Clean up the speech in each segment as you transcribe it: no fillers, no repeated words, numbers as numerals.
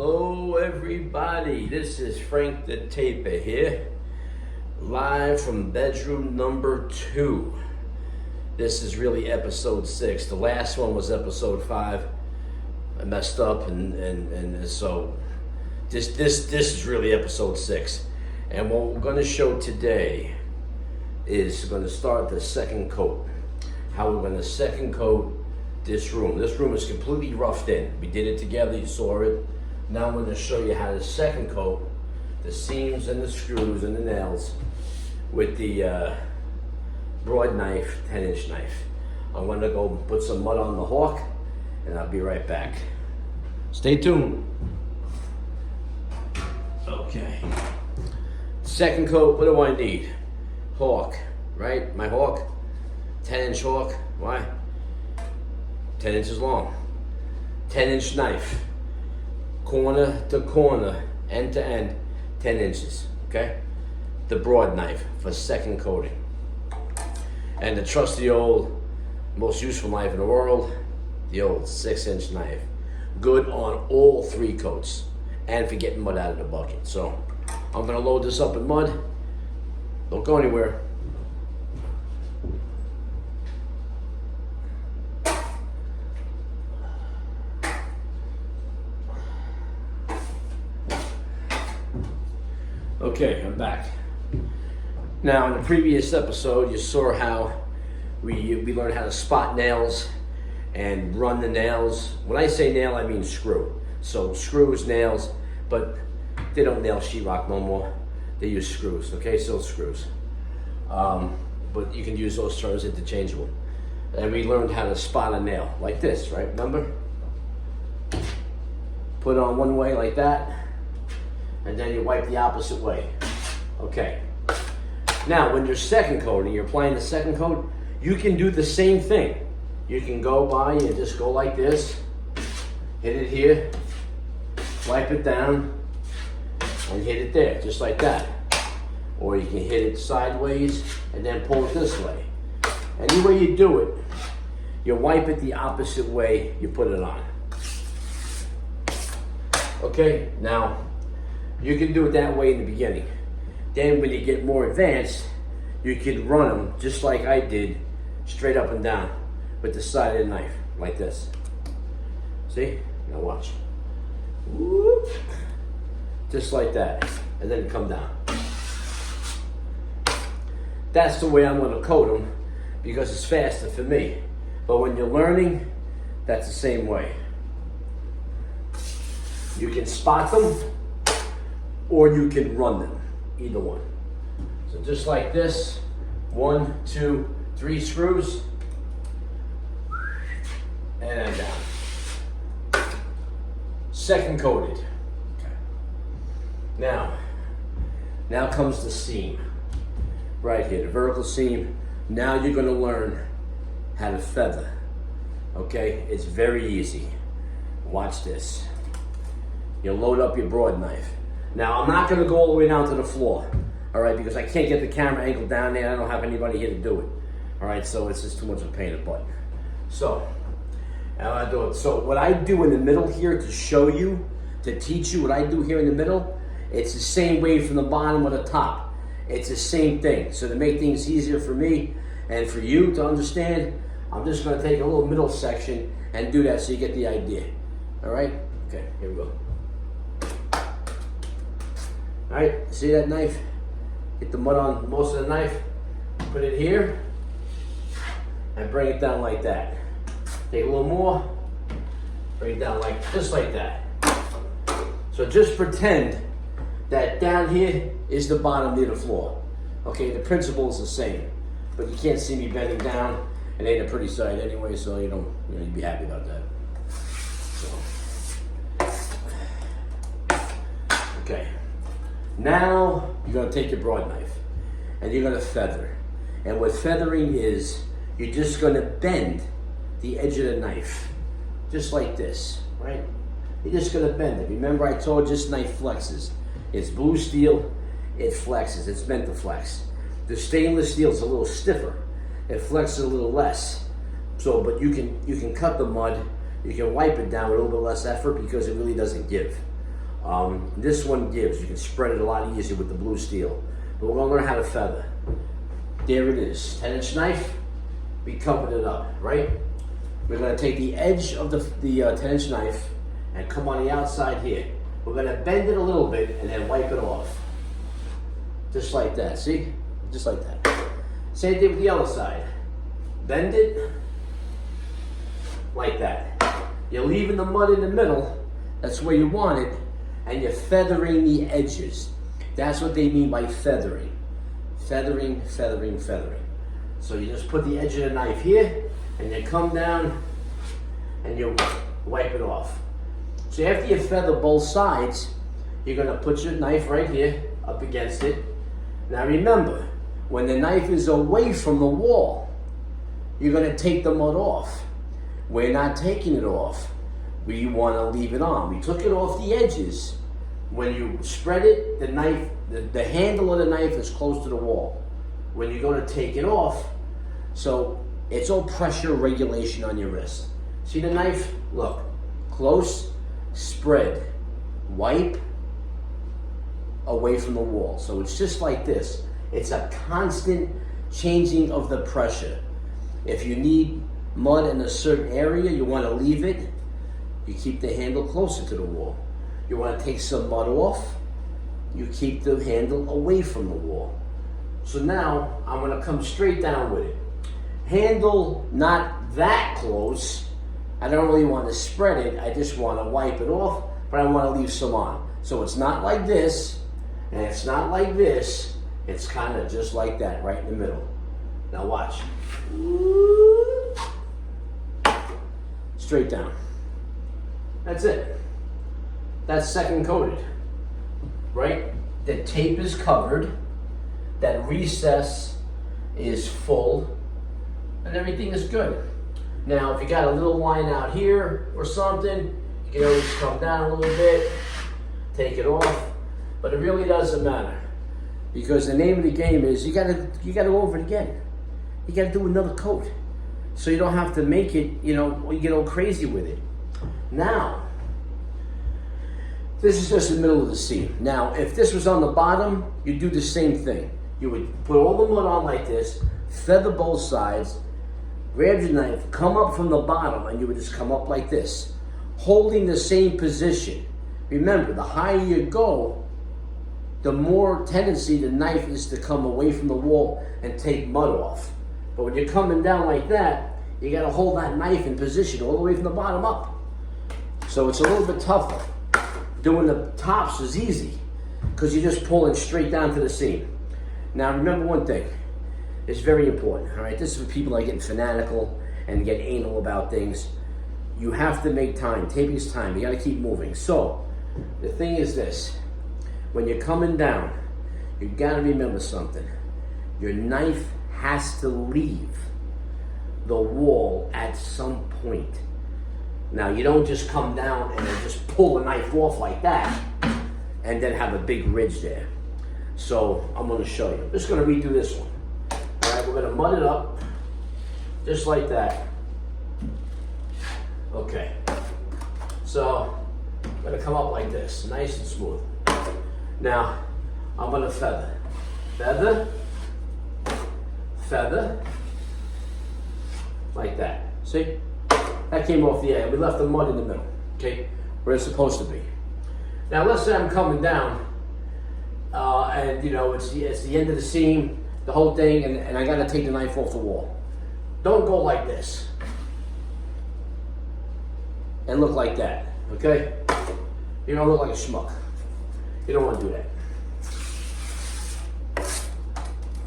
Hello everybody, this is Frank the Taper here, live from bedroom number 2. This is really episode 6. The last one was episode 5. I messed up and so this is really episode 6. And what we're going to show today is going to start the second coat. How we're going to second coat this room. This room is completely roughed in. We did it together, you saw it. Now I'm going to show you how to second coat the seams and the screws and the nails with the broad knife, 10-inch knife. I'm going to go put some mud on the hawk and I'll be right back. Stay tuned. Okay. Second coat, what do I need? Hawk, right? My hawk, 10-inch hawk. Why? 10 inches long. 10-inch knife. Corner to corner, end to end, 10 inches, okay? The broad knife for second coating. And the trusty old, most useful knife in the world, the old 6-inch knife. Good on all 3 coats and for getting mud out of the bucket. So I'm gonna load this up in mud. Don't go anywhere. Okay, I'm back. Now, in the previous episode, you saw how we learned how to spot nails and run the nails. When I say nail, I mean screw. So screws, nails, but they don't nail sheetrock no more. They use screws, okay? So screws. But you can use those terms interchangeable. And we learned how to spot a nail, like this, right? Remember? Put it on one way like that. And then you wipe the opposite way. Okay. Now, when you're second coating, you're applying the second coat, you can do the same thing. You can go by and just go like this, hit it here, wipe it down, and hit it there, just like that. Or you can hit it sideways and then pull it this way. Any way you do it, you wipe it the opposite way you put it on. Okay, now, you can do it that way in the beginning. Then when you get more advanced, you can run them just like I did, straight up and down with the side of the knife, like this. See? Now watch. Whoop. Just like that, and then come down. That's the way I'm gonna coat them because it's faster for me. But when you're learning, that's the same way. You can spot them, or you can run them, either one. So just like this, 1, 2, 3 screws, and then down. Second coated. Okay. Now comes the seam. Right here, the vertical seam. Now you're gonna learn how to feather. Okay, it's very easy. Watch this. You load up your broad knife. Now, I'm not going to go all the way down to the floor, all right, because I can't get the camera angle down there. I don't have anybody here to do it, all right, so it's just too much of a pain in the butt. So, I do it. So, what I do in the middle here to show you, to teach you what I do here in the middle, it's the same way from the bottom or the top. It's the same thing. So, to make things easier for me and for you to understand, I'm just going to take a little middle section and do that so you get the idea, all right? Okay, here we go. All right, see that knife? Get the mud on most of the knife, put it here, and bring it down like that. Take a little more, bring it down just like that. So just pretend that down here is the bottom near the floor. Okay, the principle is the same, but you can't see me bending down. It ain't a pretty sight anyway, so you'd be happy about that. So. Okay. Now, you're going to take your broad knife and you're going to feather. And what feathering is, you're just going to bend the edge of the knife, just like this, right? You're just going to bend it. Remember I told you this knife flexes. It's blue steel, it flexes. It's meant to flex. The stainless steel is a little stiffer. It flexes a little less. So, but you can cut the mud, you can wipe it down with a little bit less effort because it really doesn't give. This one gives. You can spread it a lot easier with the blue steel. But we're gonna learn how to feather. There it is, 10-inch knife. We covered it up, right? We're gonna take the edge of the 10-inch knife and come on the outside here. We're gonna bend it a little bit and then wipe it off. Just like that, see? Just like that. Same thing with the other side. Bend it, like that. You're leaving the mud in the middle, that's where you want it, and you're feathering the edges. That's what they mean by feathering. Feathering, feathering, feathering. So you just put the edge of the knife here, and you come down, and you wipe it off. So after you feather both sides, you're gonna put your knife right here, up against it. Now remember, when the knife is away from the wall, you're gonna take the mud off. We're not taking it off. We wanna leave it on. We took it off the edges. When you spread it, the knife, the handle of the knife is close to the wall. When you're gonna take it off, so it's all pressure regulation on your wrist. See the knife? Look, close, spread, wipe, away from the wall. So it's just like this. It's a constant changing of the pressure. If you need mud in a certain area, you want to leave it, you keep the handle closer to the wall. You want to take some mud off, you keep the handle away from the wall. So now I'm going to come straight down with it. Handle not that close. I don't really want to spread it, I just want to wipe it off, but I want to leave some on. So it's not like this, and it's not like this, it's kind of just like that, right in the middle. Now watch. Straight down. That's it. That's second coated, right? The tape is covered, that recess is full, and everything is good. Now, if you got a little line out here or something, you can always come down a little bit, take it off, but it really doesn't matter, because the name of the game is you gotta go over it again. You gotta do another coat, so you don't have to make it, you get all crazy with it. Now, this is just the middle of the seam. Now, if this was on the bottom, you'd do the same thing. You would put all the mud on like this, feather both sides, grab your knife, come up from the bottom, and you would just come up like this, holding the same position. Remember, the higher you go, the more tendency the knife is to come away from the wall and take mud off. But when you're coming down like that, you gotta hold that knife in position all the way from the bottom up. So it's a little bit tougher. Doing the tops is easy, because you're just pulling straight down to the seam. Now remember one thing, it's very important, all right? This is for people that get fanatical and get anal about things. You have to make time. Taping is time. You got to keep moving. So the thing is this: when you're coming down, you got to remember something. Your knife has to leave the wall at some point. Now, you don't just come down and then just pull the knife off like that and then have a big ridge there. So I'm going to show you. I'm just going to redo this one. All right, we're going to mud it up just like that. Okay. So I'm going to come up like this, nice and smooth. Now, I'm going to feather. Feather. Feather. Like that. See? That came off the end. We left the mud in the middle, okay, where it's supposed to be. Now, let's say I'm coming down, and it's the end of the seam, the whole thing, and I got to take the knife off the wall. Don't go like this and look like that, okay? You don't look like a schmuck. You don't want to do that.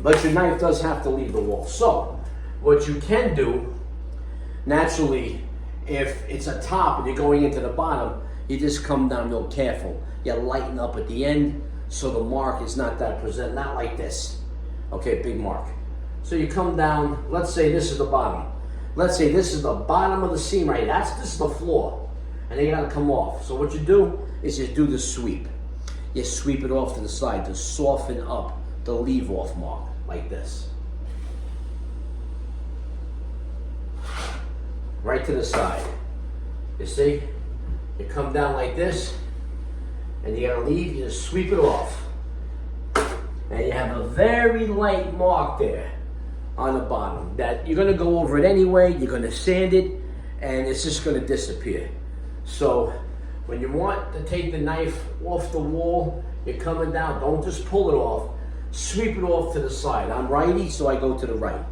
But your knife does have to leave the wall. So, what you can do, naturally, if it's a top and you're going into the bottom, you just come down real careful. You lighten up at the end so the mark is not that present, not like this. Okay, big mark. So you come down, let's say this is the bottom. Let's say this is the bottom of the seam right here. This is the floor. And then you gotta come off. So what you do is you do the sweep. You sweep it off to the side to soften up the leave off mark, like this. Right to the side. You see? You come down like this, and you're gonna leave, you just sweep it off. And you have a very light mark there on the bottom that you're gonna go over it anyway, you're gonna sand it, and it's just gonna disappear. So when you want to take the knife off the wall, you're coming down, don't just pull it off, sweep it off to the side. I'm righty, so I go to the right.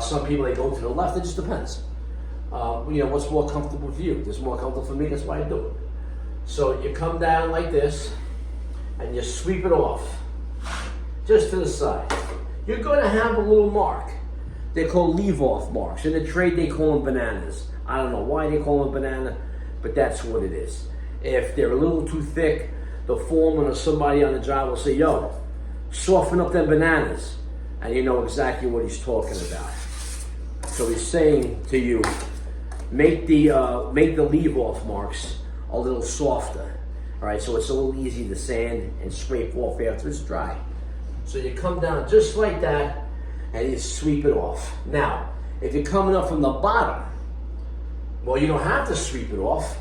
Some people, they go to the left, it just depends. You know, what's more comfortable for you? If it's more comfortable for me, that's why I do it. So you come down like this, and you sweep it off, just to the side. You're gonna have a little mark. They're called leave-off marks. In the trade, they call them bananas. I don't know why they call them banana, but that's what it is. If they're a little too thick, the foreman or somebody on the job will say, yo, soften up them bananas. And you know exactly what he's talking about. So he's saying to you, make the leave-off marks a little softer. All right, so it's a little easy to sand and scrape off after it's dry. So you come down just like that, and you sweep it off. Now, if you're coming up from the bottom, well, you don't have to sweep it off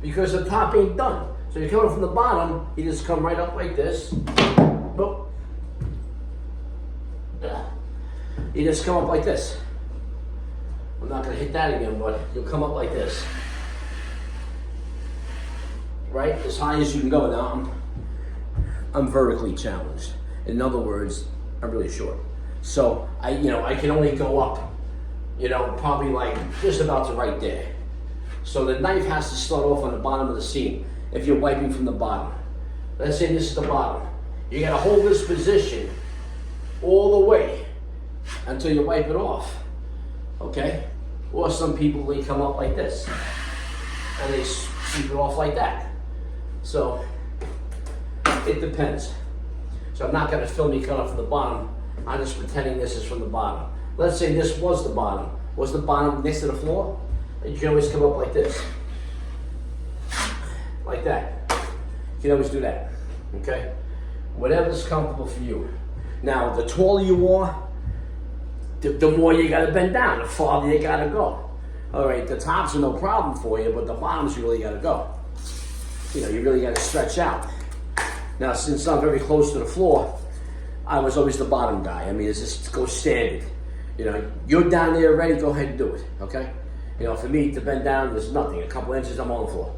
because the top ain't done. So you're coming from the bottom, you just come right up like this. Boop. You just come up like this. I'm not gonna hit that again, but you'll come up like this. Right, as high as you can go. Now, I'm vertically challenged. In other words, I'm really short. So I can only go up, probably like just about to right there. So the knife has to start off on the bottom of the seam if you're wiping from the bottom. Let's say this is the bottom. You gotta hold this position all the way until you wipe it off, okay? Or some people, they come up like this and they sweep it off like that. So it depends. So I'm not gonna film you coming up from the bottom. I'm just pretending this is from the bottom. Let's say this was the bottom. Was the bottom next to the floor? You can always come up like this. Like that. You can always do that, okay? Whatever's comfortable for you. Now, the taller you are, the more you gotta bend down, the farther you gotta go. All right, the tops are no problem for you, but the bottoms you really gotta go. You really gotta stretch out. Now, since I'm very close to the floor, I was always the bottom guy. I mean, it's just go standard. You're down there already, go ahead and do it, okay? For me to bend down, there's nothing. A couple inches, I'm on the floor.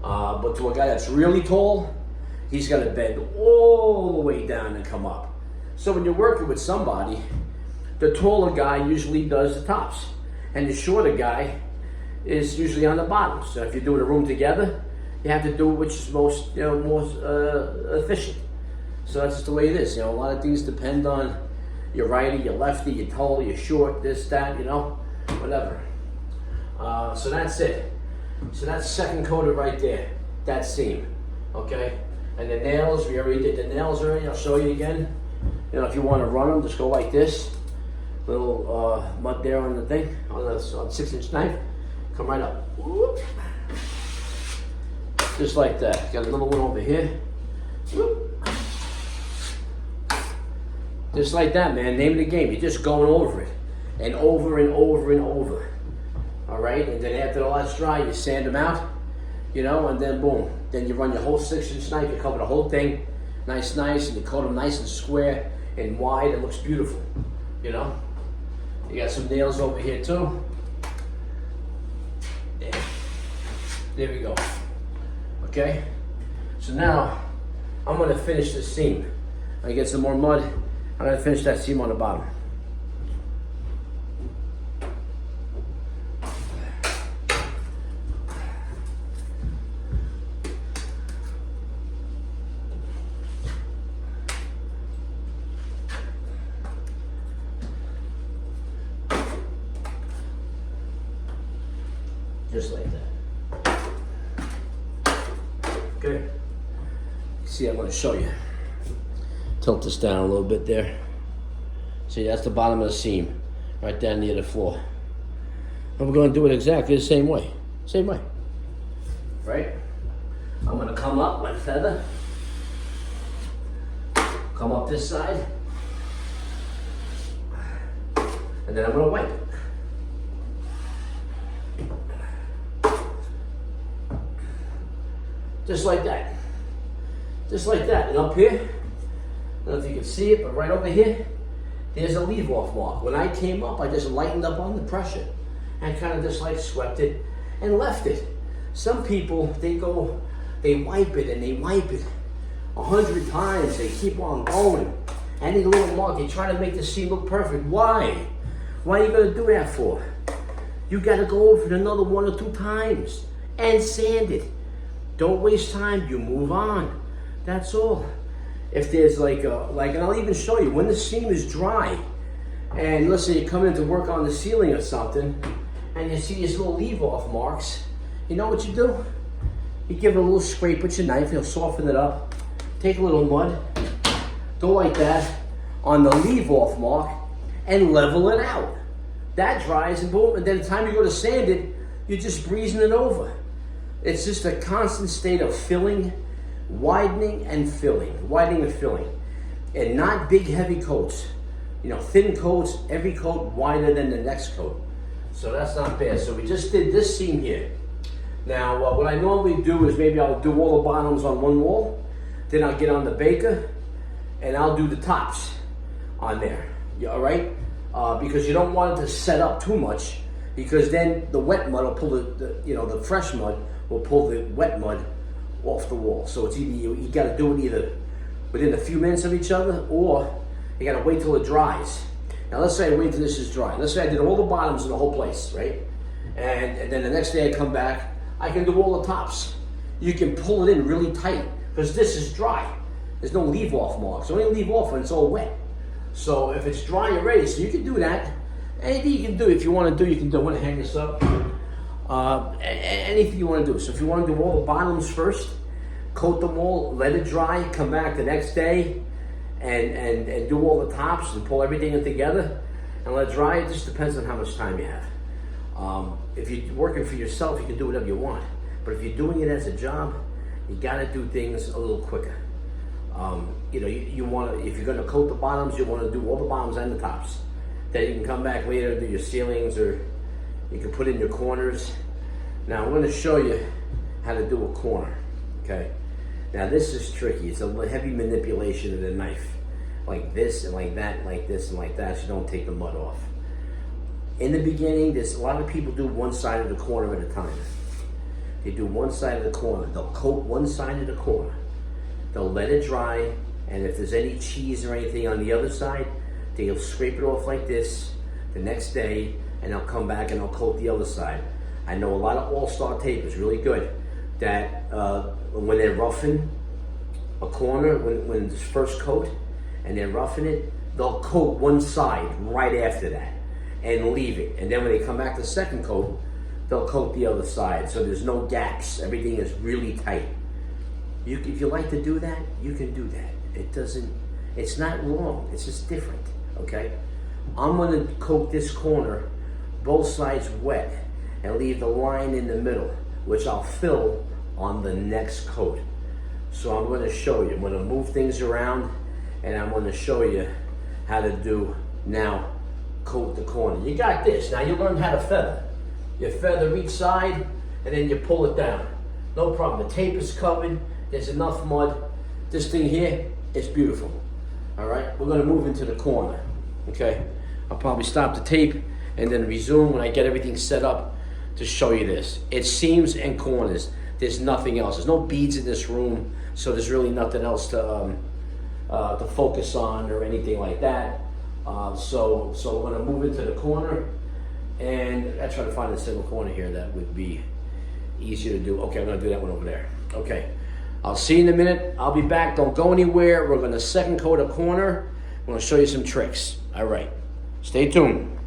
But to a guy that's really tall, he's got to bend all the way down and come up. So when you're working with somebody, the taller guy usually does the tops, and the shorter guy is usually on the bottom. So if you're doing a room together, you have to do which is most efficient. So that's just the way it is. A lot of things depend on your righty, your lefty, your tall, your short, this, that, whatever. So that's it. So that's second coated right there, that seam, okay? And the nails, we already did the nails already. I'll show you again. If you want to run them, just go like this. Little mud there on the thing, on the 6-inch knife. Come right up. Whoop. Just like that. Got a little one over here. Whoop. Just like that, man. Name of the game. You're just going over it. And over and over and over. All right? And then after all that's dry, you sand them out. And then boom. Then you run your whole 6-inch knife. You cover the whole thing. Nice, and you coat them nice and square and wide. It looks beautiful. You got some nails over here too. There we go. Okay? So now, I'm going to finish this seam. I get some more mud. I'm going to finish that seam on the bottom. Just like that. Okay. See, I'm going to show you. Tilt this down a little bit there. See, that's the bottom of the seam, right down near the floor. And we're going to do it exactly the same way. Same way. Right? I'm going to come up my feather. Come up this side. And then I'm going to wipe it. Just like that. Just like that. And up here, I don't know if you can see it, but right over here, there's a leave-off mark. When I came up, I just lightened up on the pressure and kind of just like swept it and left it. Some people, they wipe it and they wipe it 100 times. They keep on going. Any little mark, they try to make the scene look perfect. Why? Why are you gonna do that for? You gotta go over it another 1 or 2 times and sand it. Don't waste time, you move on. That's all. If there's and I'll even show you, when the seam is dry, and let's say you come in to work on the ceiling or something, and you see these little leave-off marks, you know what you do? You give it a little scrape with your knife, you'll soften it up, take a little mud, go like that on the leave-off mark, and level it out. That dries, and boom, and then the time you go to sand it, you're just breezing it over. It's just a constant state of filling, widening and filling, and not big heavy coats. You know, thin coats, every coat wider than the next coat. So that's not bad. So we just did this seam here. Now, what I normally do is maybe I'll do all the bottoms on one wall, then I'll get on the baker, and I'll do the tops on there. You all right? Because you don't want it to set up too much, because then the wet mud will pull the fresh mud will pull the wet mud off the wall. So it's either you got to do it either within a few minutes of each other, or you got to wait till it dries. Now let's say I wait till this is dry. Let's say I did all the bottoms in the whole place, right? And then the next day I come back, I can do all the tops. You can pull it in really tight because this is dry. There's no leave off marks. Only leave off when it's all wet. So if it's dry already, so you can do that. Anything you can do, if you want to do, you can do. I want to hang this up. Anything you want to do. So if you want to do all the bottoms first, coat them all, let it dry, come back the next day, and do all the tops and pull everything in together and let it dry. It just depends on how much time you have. If you're working for yourself, you can do whatever you want. But if you're doing it as a job, you got to do things a little quicker. You want to, if you're going to coat the bottoms, you want to do all the bottoms and the tops. Then you can come back later and do your ceilings, or you can put in your corners. Now I'm going to show you how to do a corner. Okay. Now this is tricky. It's a heavy manipulation of the knife, like this and like that, and like this and like that, so you don't take the mud off. In the beginning, a lot of people do one side of the corner at a time. They do one side of the corner. They'll coat one side of the corner. They'll let it dry, and if there's any cheese or anything on the other side, they'll scrape it off like this the next day, and they'll come back and they'll coat the other side. I know a lot of all-star tape is really good, that when they're roughing a corner, when it's first coat, and they're roughing it, they'll coat one side right after that and leave it. And then when they come back to the second coat, they'll coat the other side. So there's no gaps. Everything is really tight. If you like to do that, you can do that. It's not wrong. It's just different, okay? I'm going to coat this corner, both sides wet, and leave the line in the middle, which I'll fill on the next coat. So I'm going to show you. I'm going to move things around, and I'm going to show you how to do now coat the corner. You got this. Now you learned how to feather. You feather each side, and then you pull it down. No problem. The tape is covered. There's enough mud. This thing here is beautiful. All right, we're going to move into the corner. Okay, I'll probably stop the tape and then resume when I get everything set up to show you this. It's seams and corners. There's nothing else. There's no beads in this room, so there's really nothing else to focus on or anything like that. So we're going to move into the corner, and I try to find a single corner here that would be easier to do. Okay, I'm going to do that one over there. Okay, I'll see you in a minute. I'll be back. Don't go anywhere. We're going to second coat a corner. I'm going to show you some tricks. All right, stay tuned.